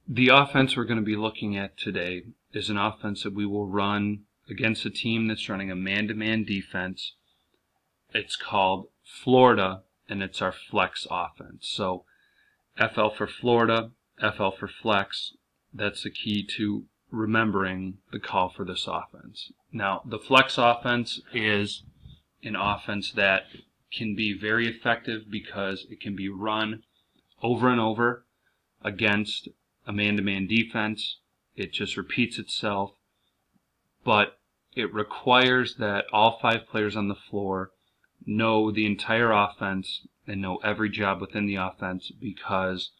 The offense we're going to be looking at today is an offense that we will run against a team that's running a man-to-man defense. It's called Florida, and it's our flex offense. So FL for Florida, FL for flex. That's the key to remembering the call for this offense. Now, the flex offense is an offense that can be very effective because it can be run over and over against a man-to-man defense. It just repeats itself, but it requires that all 5 players on the floor know the entire offense and know every job within the offense, because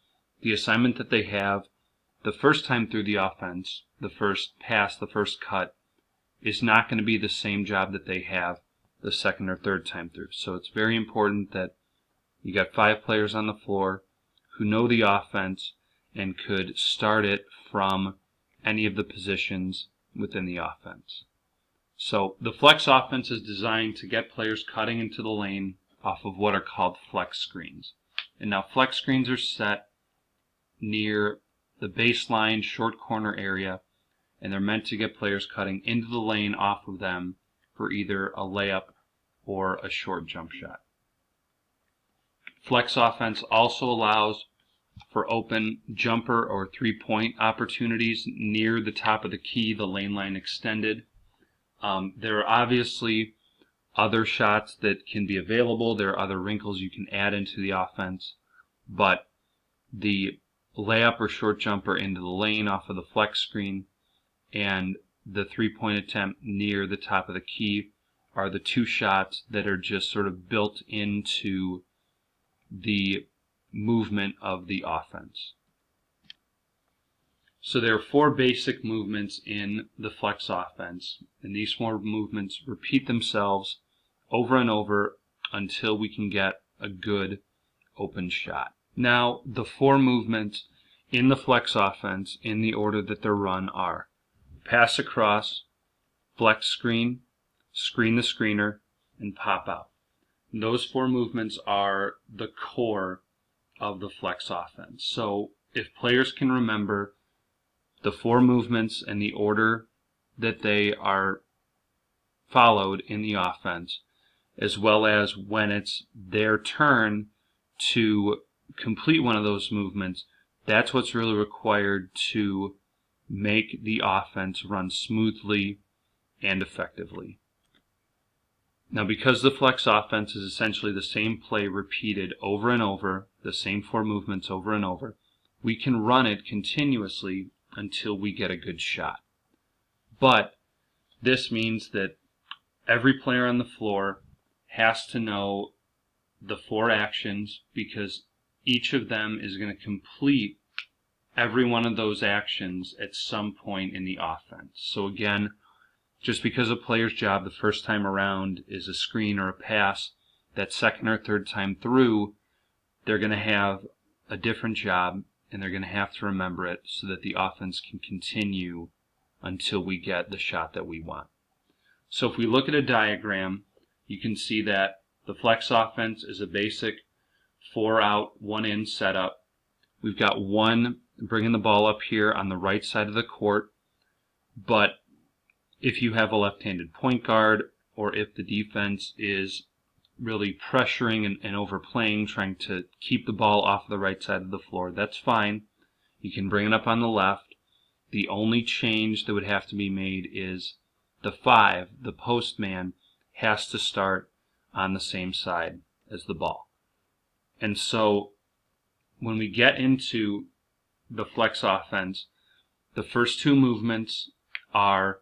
the assignment that they have the first time through the offense, the first pass, the first cut, is not going to be the same job that they have the second or third time through. So it's very important that you got 5 players on the floor who know the offense and could start it from any of the positions within the offense. So the flex offense is designed to get players cutting into the lane off of what are called flex screens. And now flex screens are set near the baseline short corner area, and they're meant to get players cutting into the lane off of them for either a layup or a short jump shot. Flex offense also allows for open jumper or three-point opportunities near the top of the key, the lane line extended. There are obviously other shots that can be available. There are other wrinkles you can add into the offense, but the layup or short jumper into the lane off of the flex screen and the three-point attempt near the top of the key are the 2 shots that are just sort of built into the movement of the offense. So there are 4 basic movements in the flex offense, and these 4 movements repeat themselves over and over until we can get a good open shot. Now, the 4 movements in the flex offense in the order that they're run are pass across, flex screen, screen the screener, and pop out. And those 4 movements are the core of the flex offense. So if players can remember the 4 movements and the order that they are followed in the offense, as well as when it's their turn to complete one of those movements, that's what's really required to make the offense run smoothly and effectively. Now, because the flex offense is essentially the same play repeated over and over, the same 4 movements over and over, we can run it continuously until we get a good shot. But this means that every player on the floor has to know the 4 actions, because each of them is going to complete every one of those actions at some point in the offense. So again, just because a player's job the first time around is a screen or a pass, that second or third time through, they're going to have a different job, and they're going to have to remember it so that the offense can continue until we get the shot that we want. So if we look at a diagram, you can see that the flex offense is a basic 4 out, 1 in setup. We've got 1 bringing the ball up here on the right side of the court, but if you have a left-handed point guard, or if the defense is really pressuring and overplaying, trying to keep the ball off the right side of the floor, that's fine. You can bring it up on the left. The only change that would have to be made is the 5, the post man, has to start on the same side as the ball. And so when we get into the flex offense, the first 2 movements are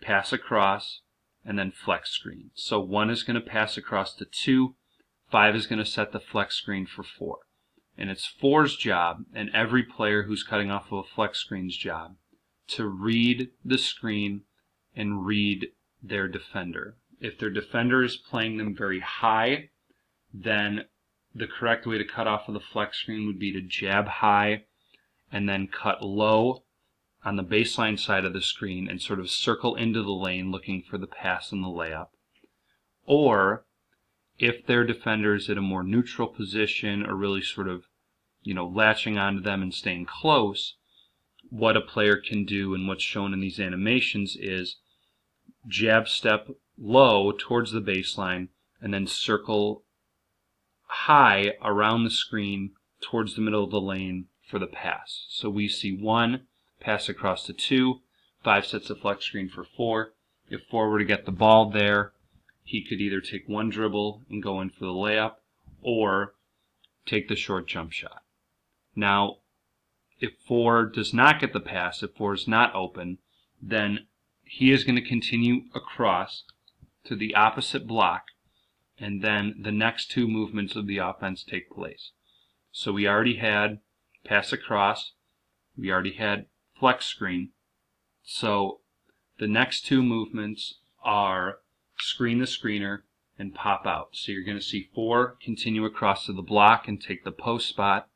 pass across and then flex screen. So 1 is going to pass across to 2, 5 is going to set the flex screen for 4. And it's 4's job, and every player who's cutting off of a flex screen's job, to read the screen and read their defender. If their defender is playing them very high, then the correct way to cut off of the flex screen would be to jab high and then cut low on the baseline side of the screen and sort of circle into the lane looking for the pass and the layup. Or if their defender is at a more neutral position or really sort of, latching onto them and staying close, what a player can do and what's shown in these animations is jab step low towards the baseline and then circle high around the screen towards the middle of the lane for the pass. So we see 1, pass across to 2, 5 sets of flex screen for 4. If 4 were to get the ball there, he could either take 1 dribble and go in for the layup or take the short jump shot. Now, if 4 does not get the pass, if 4 is not open, then he is going to continue across to the opposite block, and then the next 2 movements of the offense take place. So we already had pass across, we already had flex screen, so the next 2 movements are screen the screener and pop out. So you're going to see 4 continue across to the block and take the post spot.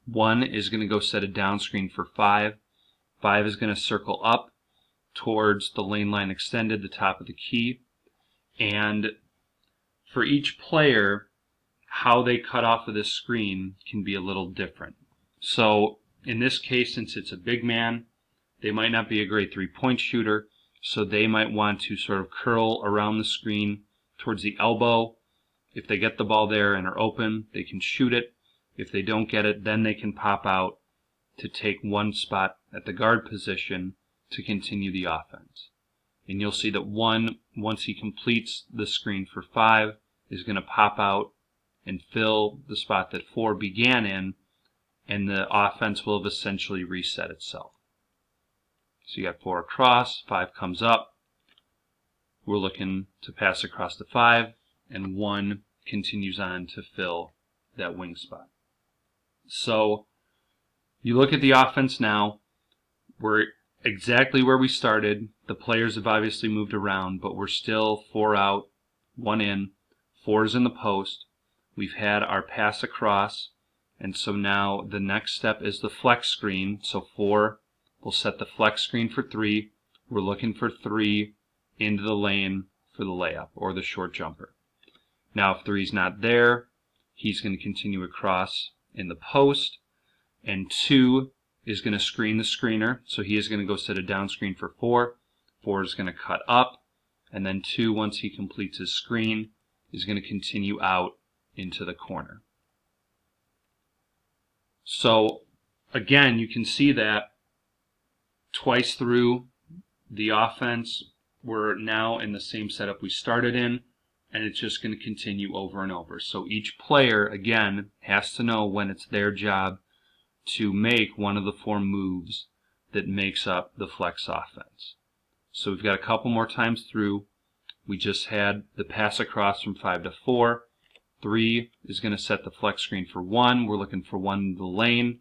1 is going to go set a down screen for 5. 5 is going to circle up towards the lane line extended, the top of the key. And for each player, how they cut off of this screen can be a little different. So in this case, since it's a big man, they might not be a great 3-point shooter, so they might want to sort of curl around the screen towards the elbow. If they get the ball there and are open, they can shoot it. If they don't get it, then they can pop out to take 1 spot at the guard position to continue the offense. And you'll see that 1, once he completes the screen for 5, is going to pop out and fill the spot that 4 began in, and the offense will have essentially reset itself. So you got 4 across, 5 comes up, we're looking to pass across to 5, and 1 continues on to fill that wing spot. So you look at the offense now, we're exactly where we started. The players have obviously moved around, but we're still 4 out, 1 in, 4 is in the post. We've had our pass across, and so now the next step is the flex screen. So 4 will set the flex screen for 3. We're looking for 3 into the lane for the layup or the short jumper. Now if 3 is not there, he's going to continue across in the post, and 2 is going to screen the screener, so he is going to go set a down screen for 4. 4 is going to cut up, and then 2, once he completes his screen, is going to continue out into the corner. So again, you can see that twice through the offense, we're now in the same setup we started in, and it's just going to continue over and over. So each player, again, has to know when it's their job to make one of the 4 moves that makes up the flex offense. So we've got a couple more times through. We just had the pass across from 5 to 4. 3 is going to set the flex screen for 1. We're looking for 1 in the lane.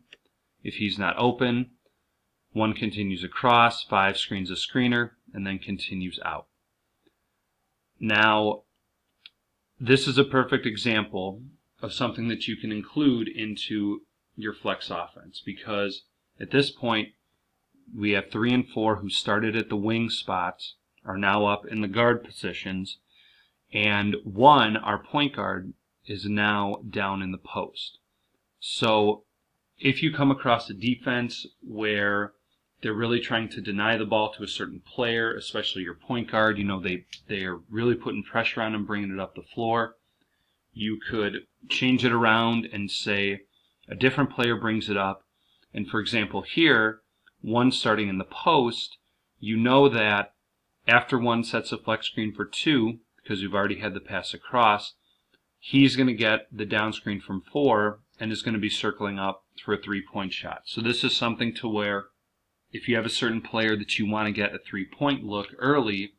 If he's not open, 1 continues across, 5 screens a screener, and then continues out. Now, this is a perfect example of something that you can include into your flex offense, because at this point we have 3 and 4 who started at the wing spots are now up in the guard positions, and 1, our point guard, is now down in the post. So if you come across a defense where they're really trying to deny the ball to a certain player, especially your point guard, you know, they are really putting pressure on him, bringing it up the floor, you could change it around and say a different player brings it up. And for example here, 1 starting in the post, you know that after 1 sets a flex screen for 2, because we've already had the pass across, he's going to get the down screen from 4 and is going to be circling up for a 3-point shot. So this is something to where if you have a certain player that you want to get a 3-point look early,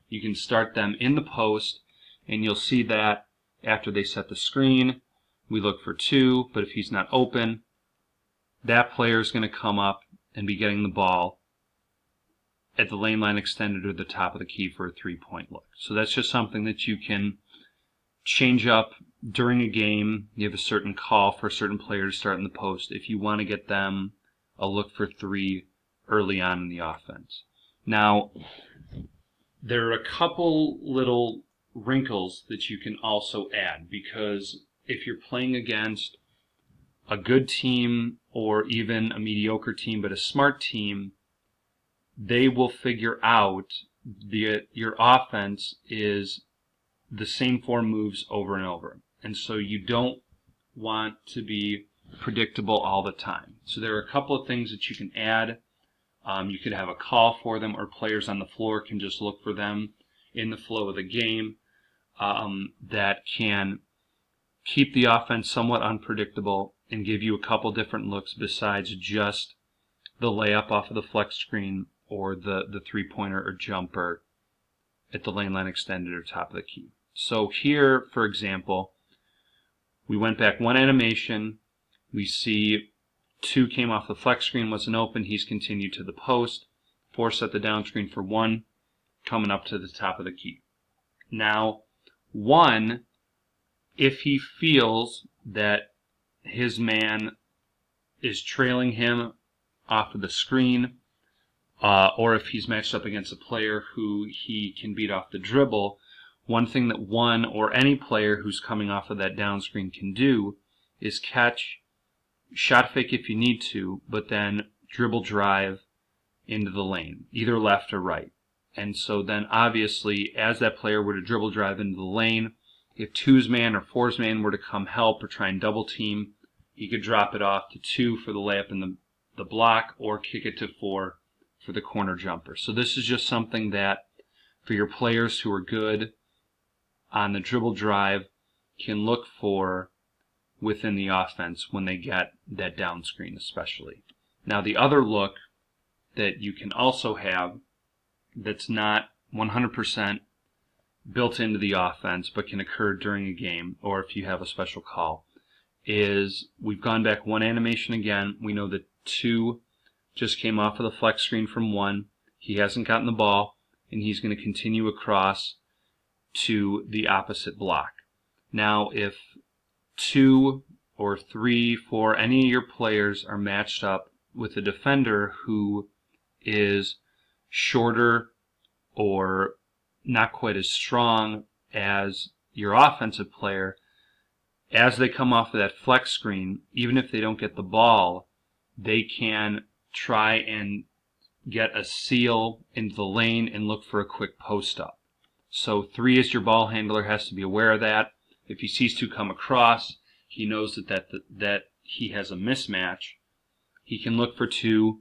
you can start them in the post, and you'll see that after they set the screen, we look for 2, but if he's not open, that player is going to come up and be getting the ball at the lane line extended or the top of the key for a 3-point look. So that's just something that you can change up during a game. You have a certain call for a certain player to start in the post if you want to get them a look for 3 early on in the offense. Now, there are a couple little wrinkles that you can also add, because if you're playing against a good team or even a mediocre team, but a smart team, they will figure out your offense is the same 4 moves over and over. And so you don't want to be predictable all the time. So there are a couple of things that you can add. You could have a call for them, or players on the floor can just look for them in the flow of the game that can keep the offense somewhat unpredictable and give you a couple different looks besides just the layup off of the flex screen or the three-pointer or jumper at the lane line extended or top of the key. So here, for example, we went back 1 animation. We see 2 came off the flex screen, wasn't open. He's continued to the post. 4 set the down screen for 1, coming up to the top of the key. Now, 1, if he feels that his man is trailing him off of the screen, or if he's matched up against a player who he can beat off the dribble, one thing that 1 or any player who's coming off of that down screen can do is catch, shot fake if you need to, but then dribble drive into the lane, either left or right. And so then obviously, as that player were to dribble drive into the lane, if 2's man or 4's man were to come help or try and double team, he could drop it off to 2 for the layup and the block, or kick it to 4 for the corner jumper. So this is just something that for your players who are good on the dribble drive can look for within the offense when they get that down screen especially. Now the other look that you can also have that's not 100% built into the offense but can occur during a game or if you have a special call is we've gone back 1 animation again. We know that 2 just came off of the flex screen from 1. He hasn't gotten the ball, and he's going to continue across to the opposite block. Now, if 2 or 3, 4, any of your players are matched up with a defender who is shorter or not quite as strong as your offensive player, as they come off of that flex screen, even if they don't get the ball, they can try and get a seal into the lane and look for a quick post up. So 3 as your ball handler has to be aware of that. If he sees 2 come across, he knows that he has a mismatch. He can look for 2,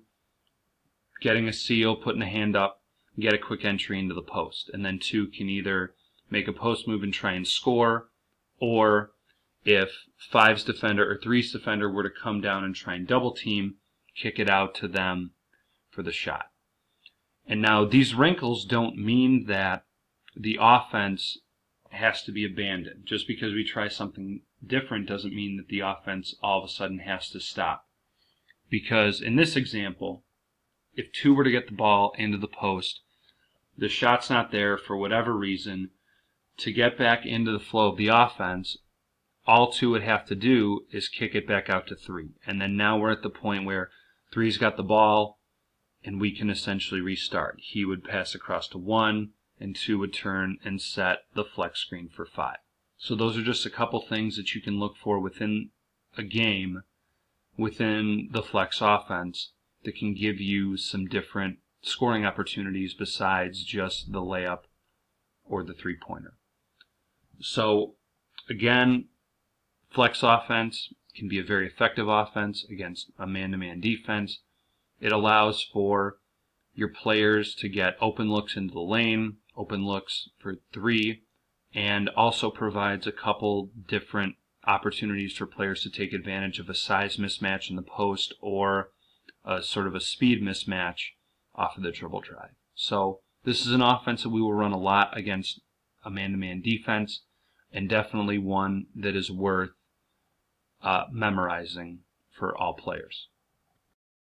getting a seal, putting a hand up, and get a quick entry into the post. And then 2 can either make a post move and try and score, or if 5's defender or 3's defender were to come down and try and double team, kick it out to them for the shot. And now these wrinkles don't mean that the offense has to be abandoned. Just because we try something different doesn't mean that the offense all of a sudden has to stop. Because in this example, if 2 were to get the ball into the post, the shot's not there for whatever reason, to get back into the flow of the offense, all 2 would have to do is kick it back out to 3. And then now we're at the point where 3's got the ball, and we can essentially restart. He would pass across to 1, and 2 would turn and set the flex screen for 5. So those are just a couple things that you can look for within a game, within the flex offense, that can give you some different scoring opportunities besides just the layup or the three-pointer. So again, flex offense can be a very effective offense against a man-to-man defense. It allows for your players to get open looks into the lane, open looks for 3, and also provides a couple different opportunities for players to take advantage of a size mismatch in the post or a sort of a speed mismatch off of the dribble drive. So this is an offense that we will run a lot against a man-to-man defense, and definitely one that is worth memorizing for all players.